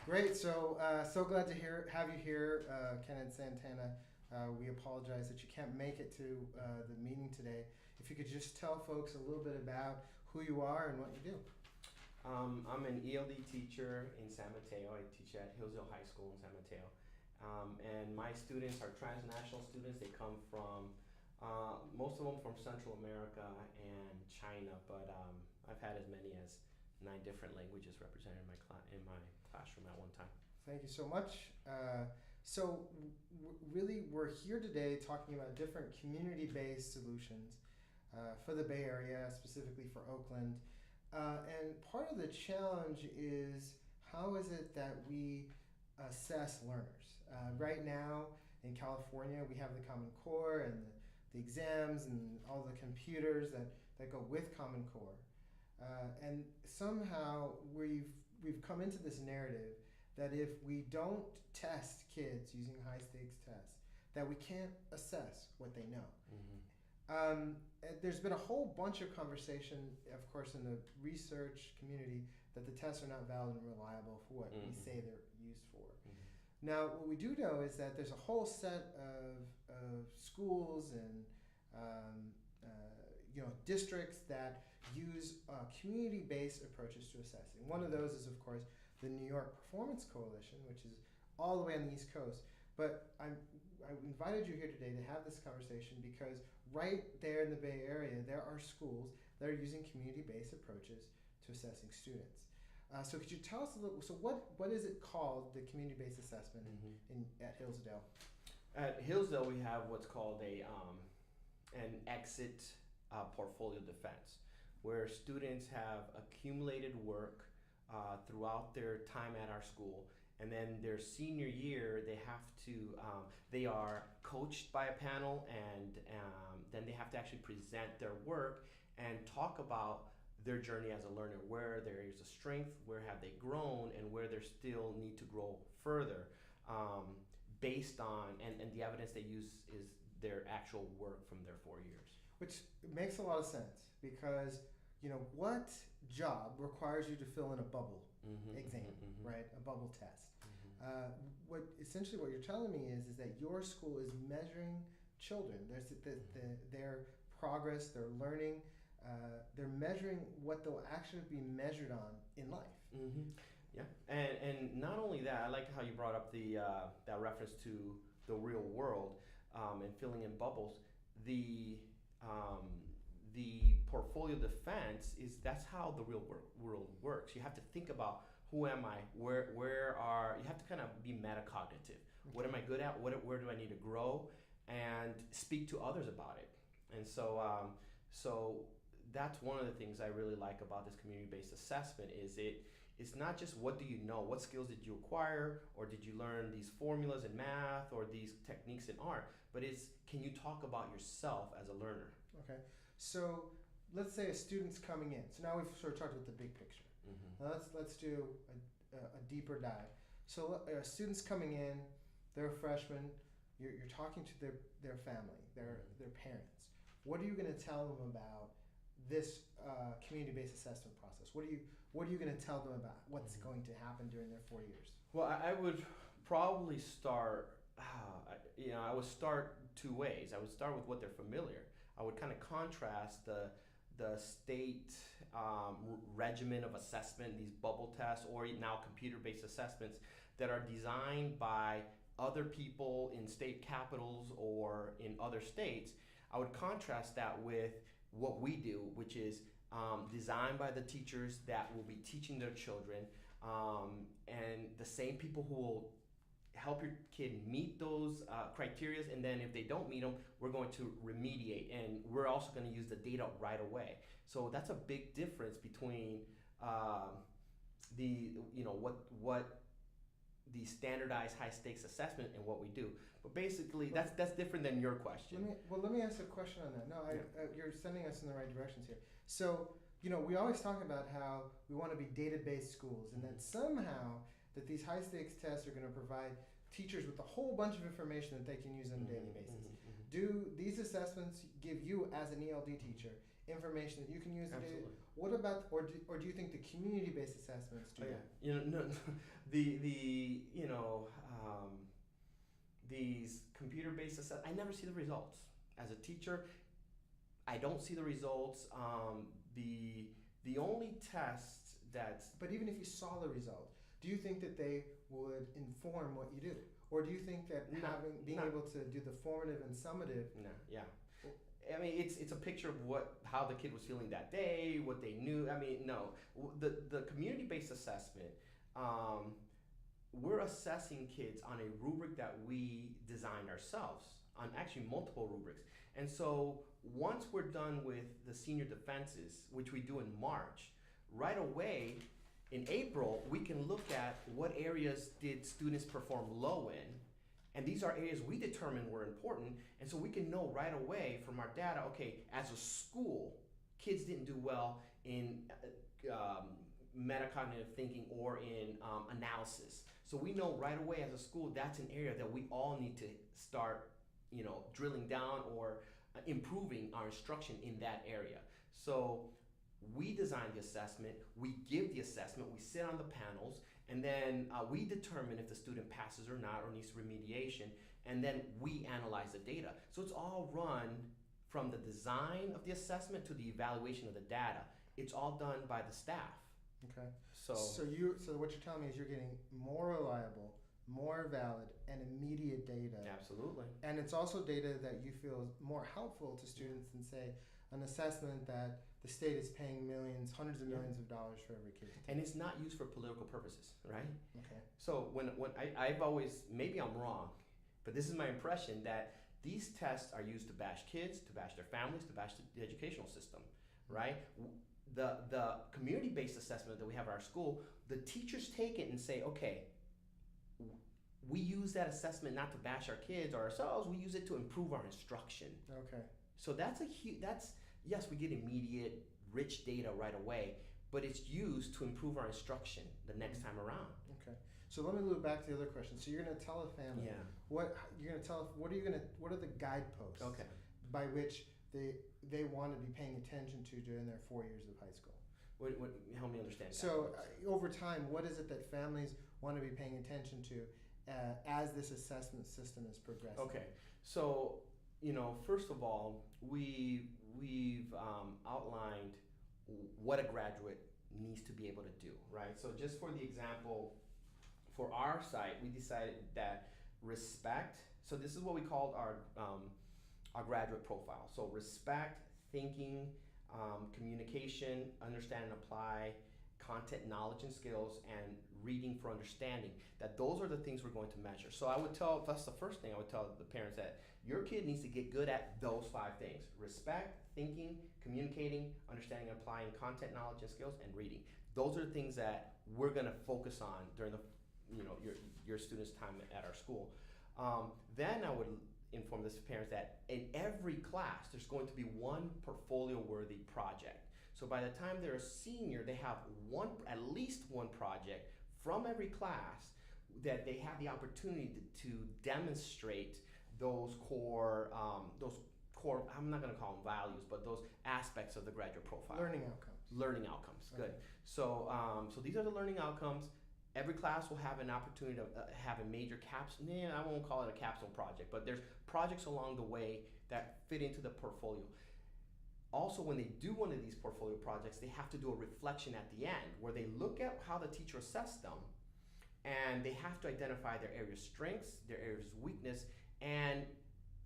Great. So glad to have you here, Kenneth Santana. We apologize that you can't make it to the meeting today. If you could just tell folks a little bit about who you are and what you do. I'm an ELD teacher in San Mateo. I teach at Hillsdale High School in San Mateo. And my students are transnational students. They come from, most of them from Central America and China, but I've had as many as 9 different languages represented in my classroom at one time. Thank you so much. Really, we're here today talking about different community-based solutions for the Bay Area, specifically for Oakland. And part of the challenge is how is it that we assess learners? Right now in California, we have the Common Core and the exams and all the computers that go with Common Core. And somehow we've come into this narrative that if we don't test kids using high stakes tests, that we can't assess what they know. There's been a whole bunch of conversation, of course, in the research community that the tests are not valid and reliable for what we say they're used for. Now, what we do know is that there's a whole set of schools and districts that use community-based approaches to assessing. One of those is, of course, the New York Performance Coalition, which is all the way on the East Coast. But I invited you here today to have this conversation because right there in the Bay Area, there are schools that are using community-based approaches to assessing students. So could you tell us a little, so what is it called, the community-based assessment at Hillsdale? At Hillsdale, we have what's called an exit portfolio defense, where students have accumulated work throughout their time at our school, and then their senior year they are coached by a panel, and then they have to actually present their work and talk about their journey as a learner, where there is a strength, where have they grown, and where they still need to grow further, based on and the evidence they use is their actual work from their 4 years. Which makes a lot of sense because what job requires you to fill in a bubble exam, right? A bubble test. What you're telling me is that your school is measuring children. There's their progress, their learning. They're measuring what they'll actually be measured on in life. Yeah, and not only that, I like how you brought up that reference to the real world and filling in bubbles. The portfolio defense that's how the real world works. You have to think about who am I, you have to kind of be metacognitive. What am I good at? Where do I need to grow? And speak to others about it. And so that's one of the things I really like about this community-based assessment is it's not just what do you know, what skills did you acquire, or did you learn these formulas in math or these techniques in art, but can you talk about yourself as a learner? Okay, so let's say a student's coming in. So now we've sort of talked about the big picture. Now let's do a deeper dive. So a student's coming in, they're a freshman, you're talking to their family, their parents. What are you going to tell them about this community-based assessment process? What are you going to tell them about what's going to happen during their 4 years? Well, I would probably start. I would start two ways. I would start with what they're familiar. I would kind of contrast the state regimen of assessment, these bubble tests, or now computer-based assessments that are designed by other people in state capitals or in other states. I would contrast that with what we do, which is designed by the teachers that will be teaching their children, and the same people who will help your kid meet those criteria, and then if they don't meet them, we're going to remediate, and we're also going to use the data right away. So that's a big difference between what the standardized high stakes assessment and what we do. But basically, that's different than your question. Let me ask a question on that. No, you're sending us in the right directions here. So we always talk about how we want to be data-based schools, and that somehow that these high stakes tests are going to provide teachers with a whole bunch of information that they can use on a daily basis. Do these assessments give you, as an ELD teacher, information that you can use the data. Absolutely. What about, or do you think the community-based assessments do Oh, yeah. that? You know, no, the these computer-based I never see the results. As a teacher, I don't see the results. The only test that's But even if you saw the result, do you think that they would inform what you do? Or do you think that No, being no. able to do the formative and summative, no, yeah. I mean, it's a picture of how the kid was feeling that day, what they knew. I mean, no, the community-based assessment, we're assessing kids on a rubric that we designed ourselves, on actually multiple rubrics. And so once we're done with the senior defenses, which we do in March, right away in April we can look at what areas did students perform low in, and these are areas we determined were important, and so we can know right away from our data, okay, as a school, kids didn't do well in metacognitive thinking or in analysis. So we know right away as a school that's an area that we all need to start, drilling down or improving our instruction in that area. So we design the assessment, we give the assessment, we sit on the panels, and then we determine if the student passes or not or needs remediation, and then we analyze the data. So it's all run from the design of the assessment to the evaluation of the data. It's all done by the staff. okay? So So what you're telling me is you're getting more reliable, more valid, and immediate data. absolutely. And it's also data that you feel is more helpful to students than, say, an assessment that the state is paying millions, hundreds of millions of dollars for every kid to take. And it's not used for political purposes, right? Okay. So when I've always, maybe I'm wrong, but this is my impression that these tests are used to bash kids, to bash their families, to bash the educational system, right? The community-based assessment that we have at our school, the teachers take it and say, okay, we use that assessment not to bash our kids or ourselves, we use it to improve our instruction. Okay. So yes, we get immediate, rich data right away, but it's used to improve our instruction the next time around. Okay. So let me move back to the other question. So you're going to tell a family Yeah. what are the guideposts Okay. by which they want to be paying attention to during their 4 years of high school? What help me understand. So over time, what is it that families want to be paying attention to as this assessment system is progressing? Okay. So first of all, we've outlined what a graduate needs to be able to do, right? So just for the example, for our site, we decided that respect. So this is what we called our graduate profile. So respect, thinking, communication, understand and apply, content knowledge and skills, and reading for understanding. That those are the things we're going to measure. So that's the first thing I would tell the parents, that your kid needs to get good at those 5 things: respect, thinking, communicating, understanding and applying, content knowledge and skills, and reading. Those are the things that we're going to focus on during the your students' time at our school. Then I would inform the parents that in every class there's going to be one portfolio-worthy project. So by the time they're a senior, they have at least one project from every class that they have the opportunity to demonstrate those core, I'm not going to call them values, but those aspects of the graduate profile. Learning outcomes. Learning outcomes, good. Okay. So these are the learning outcomes. Every class will have an opportunity to have a major capstone. I won't call it a capstone project, but there's projects along the way that fit into the portfolio. Also, when they do one of these portfolio projects, they have to do a reflection at the end where they look at how the teacher assessed them, and they have to identify their areas of strengths, their areas of weakness, and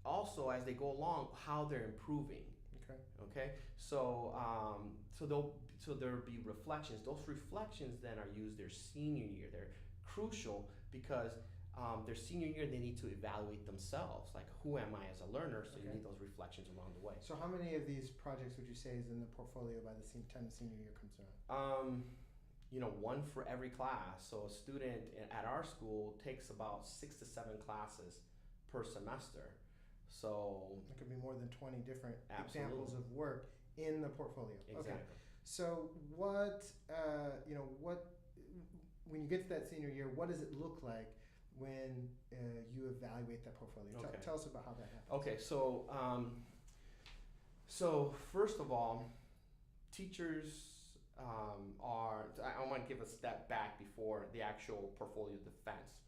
also as they go along, how they're improving. Okay. So there'll be reflections. Those reflections then are used their senior year. They're crucial because their senior year they need to evaluate themselves. Like, who am I as a learner? So you need those reflections along the way. So how many of these projects would you say is in the portfolio by the time the senior year comes around? One for every class. So a student at our school takes about 6 to 7 classes per semester. So it could be more than 20 different absolutely. Examples of work in the portfolio. Exactly. Okay. So what when you get to that senior year, what does it look like when you evaluate that portfolio? Okay. Tell us about how that happens. Okay. So So first of all, teachers I want to give a step back before the actual portfolio defense.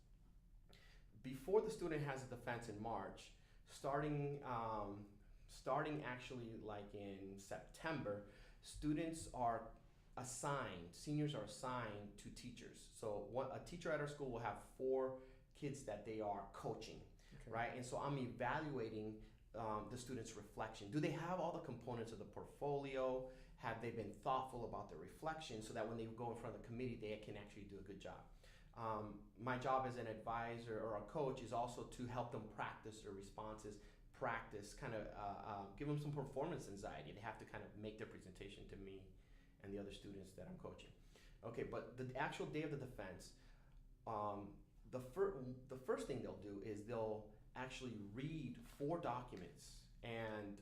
Before the student has a defense in March, starting actually like in September, students are seniors are assigned to teachers. So a teacher at our school will have 4 kids that they are coaching, Okay. right? And so I'm evaluating the student's reflection. Do they have all the components of the portfolio? Have they been thoughtful about their reflection so that when they go in front of the committee, they can actually do a good job? My job as an advisor or a coach is also to help them practice their responses, give them some performance anxiety. They have to kind of make their presentation to me and the other students that I'm coaching. Okay, but the actual day of the defense, the first thing they'll do is they'll actually read 4 documents and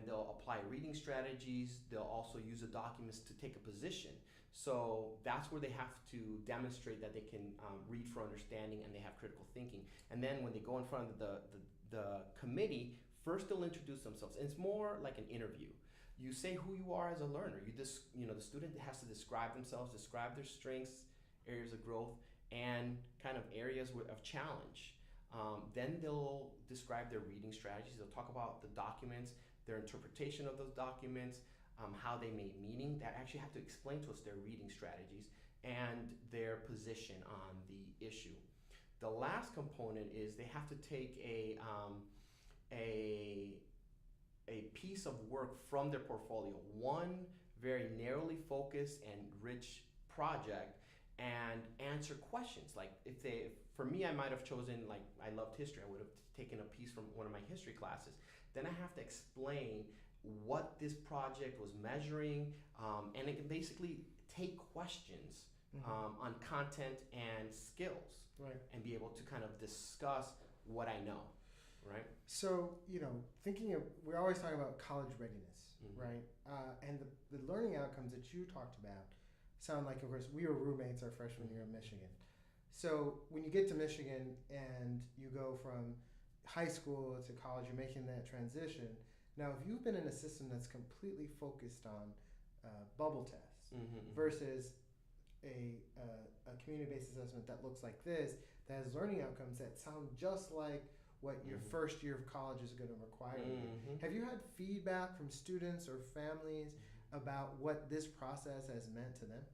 they'll apply reading strategies. They'll also use the documents to take a position. So that's where they have to demonstrate that they can read for understanding and they have critical thinking. And then when they go in front of the committee, first they'll introduce themselves. And it's more like an interview. You say who you are as a learner. The student has to describe themselves, describe their strengths, areas of growth, and kind of areas of challenge. Then they'll describe their reading strategies. They'll talk about the documents, their interpretation of those documents, how they made meaning. They actually have to explain to us their reading strategies and their position on the issue. The last component is they have to take a piece of work from their portfolio, one very narrowly focused and rich project, and answer questions. Like for me, I might have chosen, like, I loved history. I would have taken a piece from one of my history classes. Then I have to explain what this project was measuring, and it can basically take questions on content and skills, Right. and be able to kind of discuss what I know, right? So, we're always talking about college readiness, Mhm. right? And the learning outcomes that you talked about sound like, of course, we were roommates our freshman year in Michigan. So when you get to Michigan and you go from high school to college, you're making that transition. Now, if you've been in a system that's completely focused on bubble tests versus a community-based assessment that looks like this, that has learning outcomes that sound just like what your first year of college is going to require. Have you had feedback from students or families about what this process has meant to them?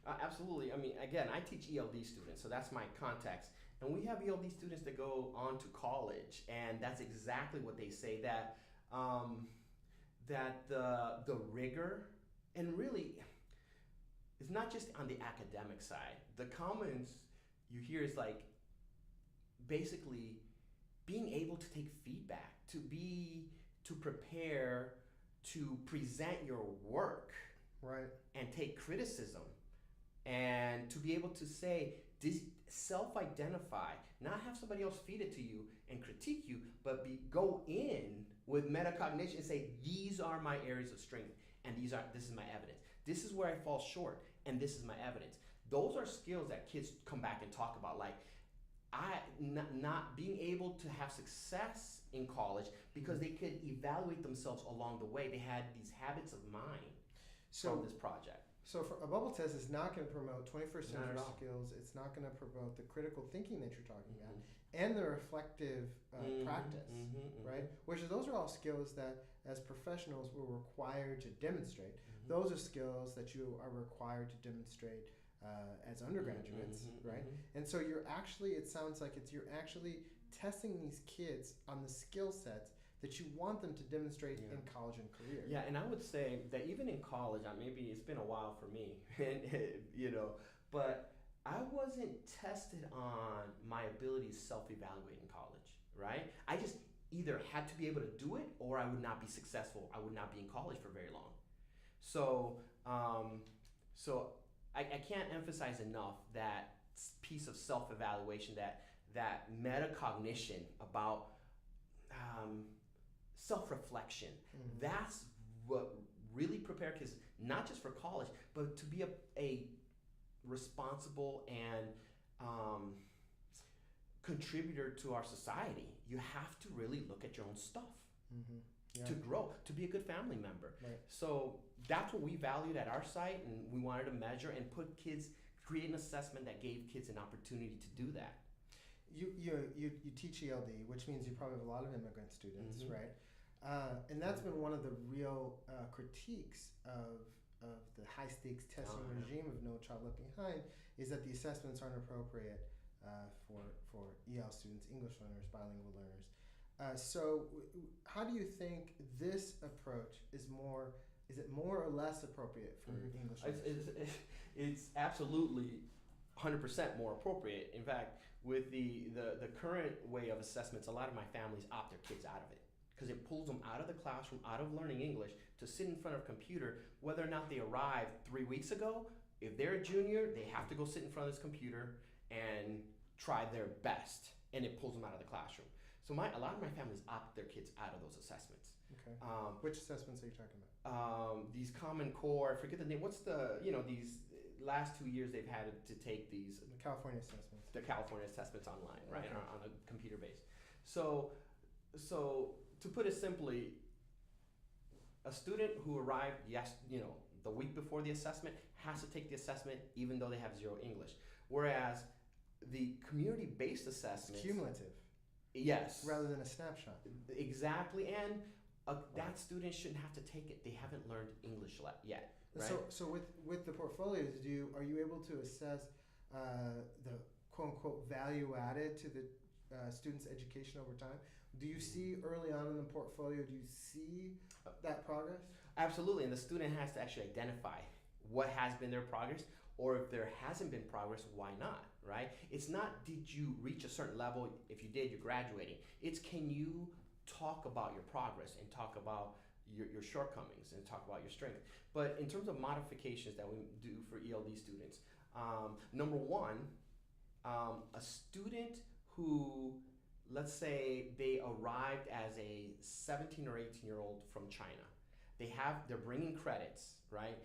Absolutely. I mean, again, I teach ELD students, so that's my context. And we have ELD students that go on to college, and that's exactly what they say, that the rigor, and really, it's not just on the academic side. The comments you hear is like, basically, being able to take feedback, to prepare, to present your work, Right. and take criticism, and to be able to say, self-identify, not have somebody else feed it to you and critique you, but go in with metacognition and say, these are my areas of strength, and this is my evidence. This is where I fall short, and this is my evidence. Those are skills that kids come back and talk about, like, not being able to have success in college because they could evaluate themselves along the way. They had these habits of mind from this project. So for a bubble test is not going to promote 21st Not at century all. skills. It's not going to promote the critical thinking that you're talking about and the reflective practice, right? Which those are all skills that as professionals we're required to demonstrate. Those are skills that you are required to demonstrate as undergraduates, right? And so it sounds like you're actually testing these kids on the skill sets that you want them to demonstrate in college and career. Yeah, and I would say that even in college, maybe it's been a while for me, but I wasn't tested on my ability to self-evaluate in college, right? I just either had to be able to do it or I would not be successful. I would not be in college for very long. So, I can't emphasize enough that piece of self-evaluation, that metacognition about self-reflection. That's what really prepare kids, not just for college, but to be a responsible and contributor to our society. You have to really look at your own stuff. Mm-hmm. Yeah. to grow, to be a good family member. Right. So that's what we valued at our site, and we wanted to measure and create an assessment that gave kids an opportunity to do that. You teach ELD, which means you probably have a lot of immigrant students, Mhm. right? And that's been one of the real critiques of the high stakes testing Oh, yeah. regime of No Child Left Behind is that the assessments aren't appropriate for EL students, English learners, bilingual learners. How do you think this approach is more or less appropriate for Mhm. English learners? It's absolutely 100% more appropriate. In fact, with the current way of assessments, a lot of my families opt their kids out of it because it pulls them out of the classroom, out of learning English, to sit in front of a computer, whether or not they arrived 3 weeks ago. If they're a junior, they have to go sit in front of this computer and try their best, and it pulls them out of the classroom. So a lot of my families opt their kids out of those assessments. Okay. Which assessments are you talking about? These Common Core, I forget the name. What's these last 2 years they've had to take these The California assessments. the California assessments online, right, Okay. on a computer base. So to put it simply, a student who arrived the week before the assessment has to take the assessment even though they have zero English. Whereas the community-based It's assessments, cumulative yes, rather than a snapshot. exactly, and that student shouldn't have to take it. They haven't learned English yet, right? So with the portfolios, are you able to assess the quote unquote value added to the student's education over time? Do you see early on in the portfolio? Do you see that progress? Absolutely, and the student has to actually identify what has been their progress, or if there hasn't been progress, why not, right? It's not did you reach a certain level, if you did, you're graduating. It's can you talk about your progress and talk about your shortcomings and talk about your strength. But in terms of modifications that we do for ELD students, number one, a student who, let's say they arrived as a 17 or 18-year-old from China. They're bringing credits, right?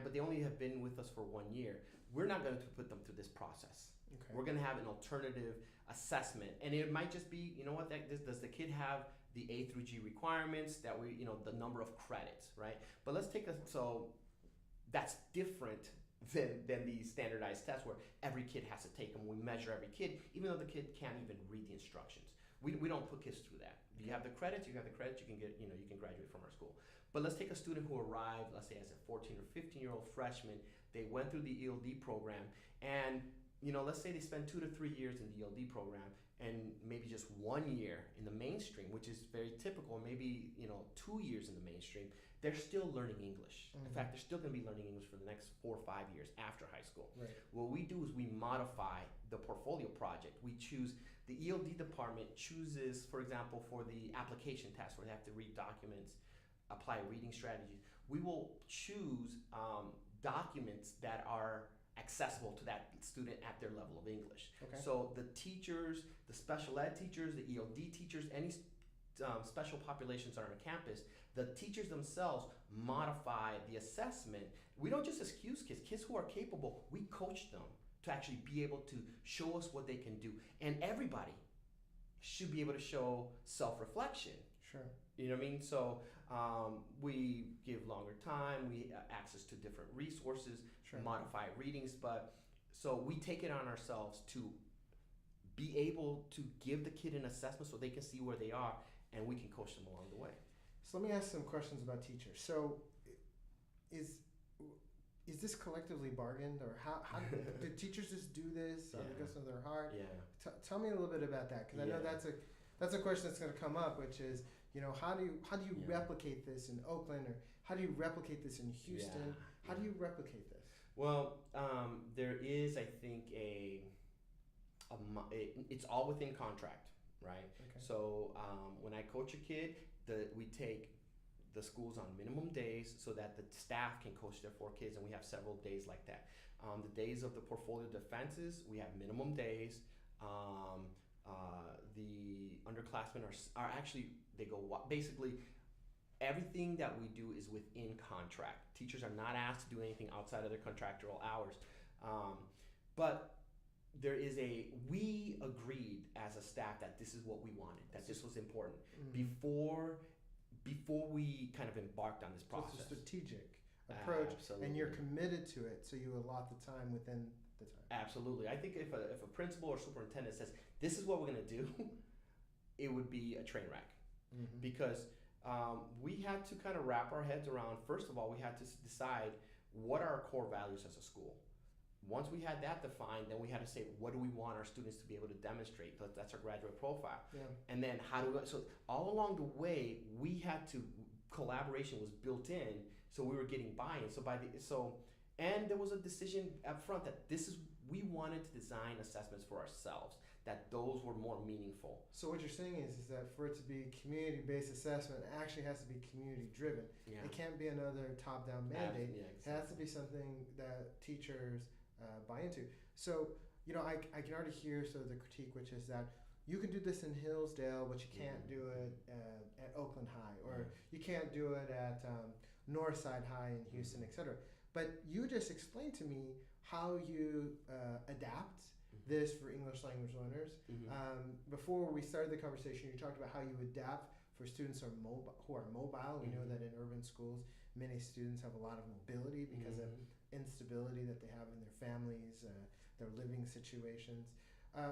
But they only have been with us for 1 year. We're not going to put them through this process. Okay. We're going to have an alternative assessment, and it might just be, does the kid have the A through G requirements that the number of credits, right? But let's so that's different than the standardized tests where every kid has to take them. We measure every kid, even though the kid can't even read the instructions. We don't put kids through that. You have the credits, you can get, you can graduate from our school. But let's take a student who arrived, let's say as a 14 or 15-year-old freshman, they went through the ELD program, and let's say they spend 2 to 3 years in the ELD program, and maybe just 1 year in the mainstream, which is very typical, maybe 2 years in the mainstream, they're still learning English. Mm-hmm. In fact, they're still going to be learning English for the next 4 or 5 years after high school. Right. What we do is we modify the portfolio project. We choose, the ELD department chooses, for example, for the application test where they have to read documents, apply reading strategies. We will choose documents that are accessible to that student at their level of English. Okay. So the teachers, the special ed teachers, the ELD teachers, any special populations that are on campus, the teachers themselves modify the assessment. We don't just excuse kids who are capable, we coach them to actually be able to show us what they can do. And everybody should be able to show self-reflection. Sure. You know what I mean? So we give longer time, we access to different resources, Sure. modify readings, but so we take it on ourselves to be able to give the kid an assessment so they can see where they are, and we can coach them along the way. So let me ask some questions about teachers. So is this collectively bargained, or how do teachers just do this on the Yeah. goodness of their heart? Yeah. Tell me a little bit about that, because I know Yeah. that's a question that's going to come up, which is, how do you Yeah. replicate this in Oakland, or how do you replicate this in Houston? Yeah. How do you replicate this? Well, there is, I think, it's all within contract, right? Okay. So when I coach a kid, we take the schools on minimum days so that the staff can coach their 4 kids, and we have several days like that. The days of the portfolio defenses, we have minimum days. The underclassmen are actually, they go, basically everything that we do is within contract. Teachers are not asked to do anything outside of their contractual hours. But we agreed as a staff that this is what we wanted, that this was important. Mm-hmm. Before before we kind of embarked on this So process. it's a strategic approach, Absolutely. and you're committed to it, so you allot the time within the time. Absolutely. I think if a principal or superintendent says, this is what we're going to do, it would be a train wreck. Mm-hmm. Because we had to kind of wrap our heads around, first of all, we had to decide what are our core values as a school. Once we had that defined, then we had to say, what do we want our students to be able to demonstrate? That's our graduate profile. Yeah. And then how do we, so all along the way, we had to, collaboration was built in, so we were getting buy-in. And there was a decision up front that we wanted to design assessments for ourselves, that those were more meaningful. So what you're saying is that for it to be community-based assessment, it actually has to be community-driven. Yeah. It can't be another top-down mandate. Yeah, It has to be something that teachers buy into. So, I can already hear the critique, which is that you can do this in Hillsdale, but you can't do it at Oakland High, or you can't do it at Northside High in Houston, etc. But you just explained to me how you adapt this for English language learners. Before we started the conversation, you talked about how you adapt for students who are mobile. We know that in urban schools, many students have a lot of mobility because of instability that they have in their families, their living situations.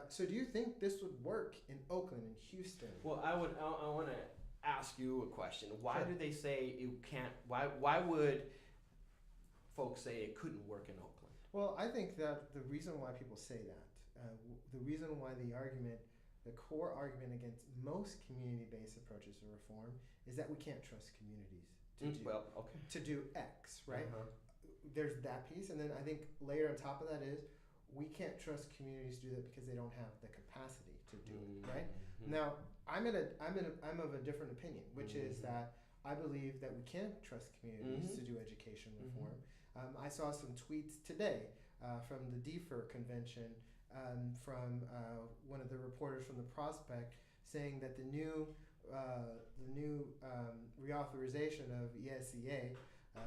So do you think this would work in Oakland and Houston? Well, I want to ask you a question. Why Sure. do they say it can't? Why would folks say it couldn't work in Oakland? Well, I think that the reason why people say that, the reason why the core argument against most community-based approaches to reform is that we can't trust communities to do X, right? There's that piece, and then I think layer on top of that is we can't trust communities to do that because they don't have the capacity to do it, right? Now, I'm of a different opinion, which is that I believe that we can trust communities to do education reform. I saw some tweets today from the DFER convention from one of the reporters from the Prospect saying that the new reauthorization of ESEA,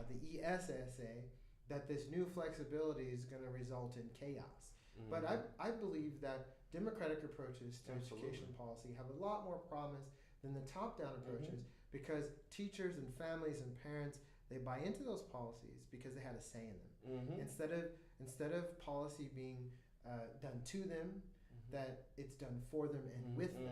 the ESSA, that this new flexibility is going to result in chaos. But I believe that democratic approaches to education policy have a lot more promise than the top-down approaches because teachers and families and parents, they buy into those policies because they had a say in them. Instead of policy being done to them, that it's done for them and with them,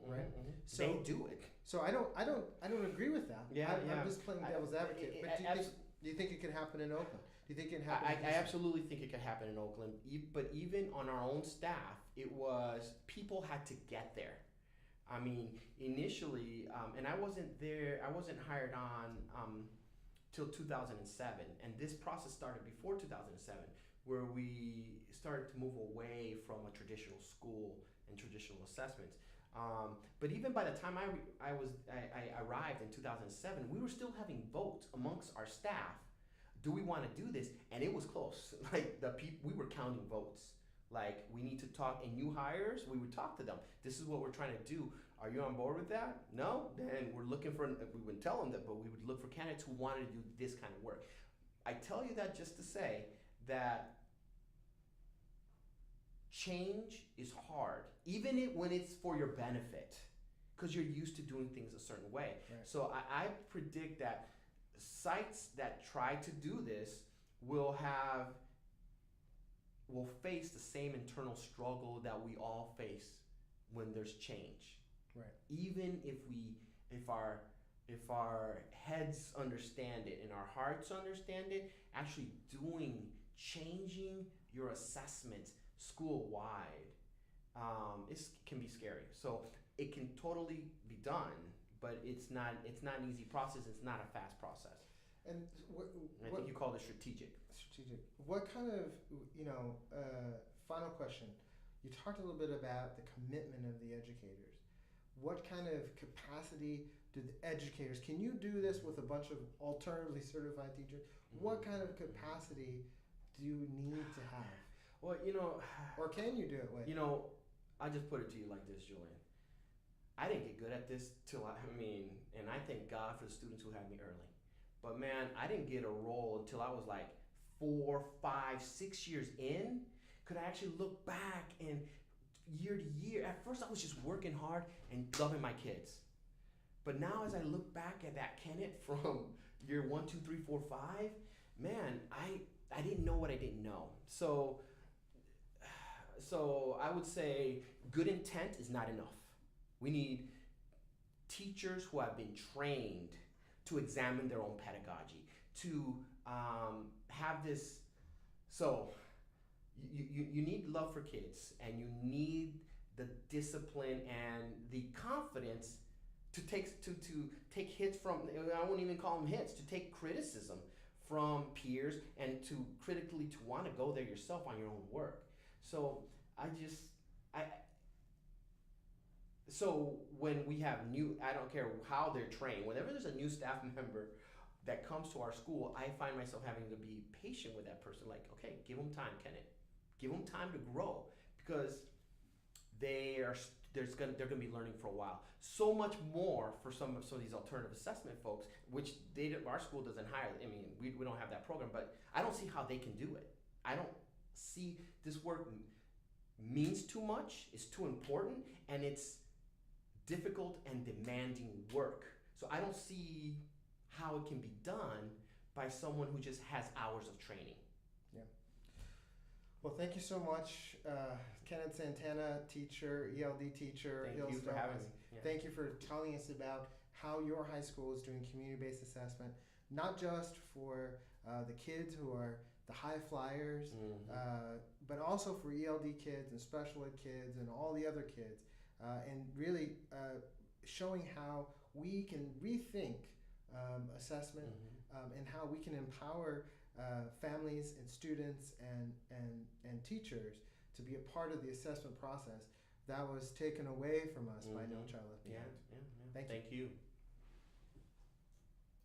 right? So they do it. So I don't agree with that. I'm just playing devil's advocate. But do you think it could happen in Oakland? Do you think it can happen? I absolutely think it could happen in Oakland. But even on our own staff, people had to get there. I mean, initially, and I wasn't there. I wasn't hired on till 2007, and this process started before 2007, where we started to move away from a traditional school and traditional assessments. But even by the time I arrived in 2007, we were still having votes amongst our staff. Do we want to do this? And it was close. Like we were counting votes. Like we need to talk. And new hires, we would talk to them. This is what we're trying to do. Are you on board with that? No? Then we're looking for. We wouldn't tell them that, but we would look for candidates who wanted to do this kind of work. I tell you that just to say that change is hard, even when it's for your benefit, because you're used to doing things a certain way. Right. So I predict that sites that try to do this will face the same internal struggle that we all face when there's change. Right. Even if our heads understand it and our hearts understand it, actually changing your assessment school-wide can be scary. So it can totally be done, but it's not an easy process. It's not a fast process. And I think you called it strategic. Strategic. What kind of, final question. You talked a little bit about the commitment of the educators. What kind of capacity do the educators, can you do this with a bunch of alternatively certified teachers? What kind of capacity do you need to have? Well, or can you do it with? I just put it to you like this, Julian. I didn't get good at this and I thank God for the students who had me early. But man, I didn't get a role until I was like 4, 5, 6 years in. Could I actually look back and year to year? At first, I was just working hard and loving my kids. But now, as I look back at that Kenneth from year 1, 2, 3, 4, 5, man, I didn't know what I didn't know. So I would say good intent is not enough. We need teachers who have been trained to examine their own pedagogy, to have this. So you need love for kids, and you need the discipline and the confidence to take hits from, I won't even call them hits, to take criticism from peers, and to critically to want to go there yourself on your own work. So I just I so when we have new, I don't care how they're trained, whenever there's a new staff member that comes to our school, I find myself having to be patient with that person. Like, okay, give them time, Kenneth. Give them time to grow, because they're gonna be learning for a while. So much more for some of these alternative assessment folks, which our school doesn't hire. I mean, we don't have that program, but I don't see how they can do it. I don't see this work means too much. It's too important, and it's difficult and demanding work. So I don't see how it can be done by someone who just has hours of training. Yeah. Well, thank you so much, Kenneth Santana, teacher, ELD teacher. Thank you for having me. Yeah. Thank you for telling us about how your high school is doing community-based assessment, not just for the kids who are the high flyers, but also for ELD kids and special ed kids and all the other kids, and really showing how we can rethink assessment, and how we can empower families and students and teachers to be a part of the assessment process that was taken away from us by No Child Left Behind. Thank you.